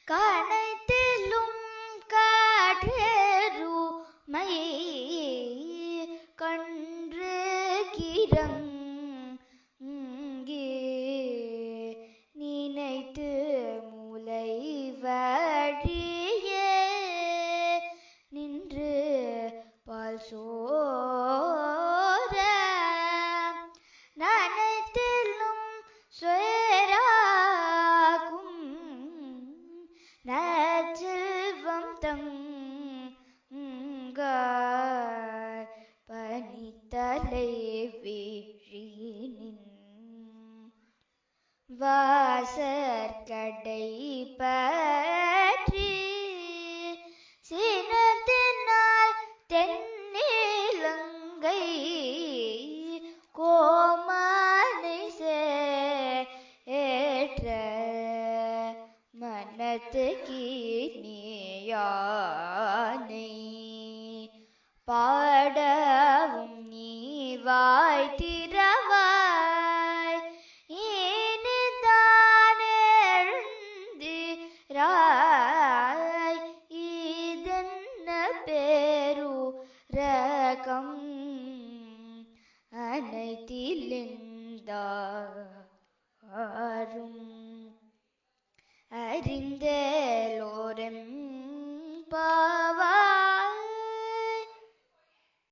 கனைத்திலும் காற்றேறுமை கன்று கிறங்கே நினைத்து மூலை வழியே நின்று பால் சோர நனைத்திலும் சுயராகும் நற்செல்வம் தங்காய் பனித்தலை வீழினின் வாசற்கடை பற்றி சினத்தினால் தென்னிலங்கை கோமானை சேற்ற மனத்துக்கினியானை பாடவும் நீ வாய் திறவாய் இனிதான் எழுந்திராய் இதென்ன பேருரகம் அனைத்திலிருந்தாரும் அறிந்தே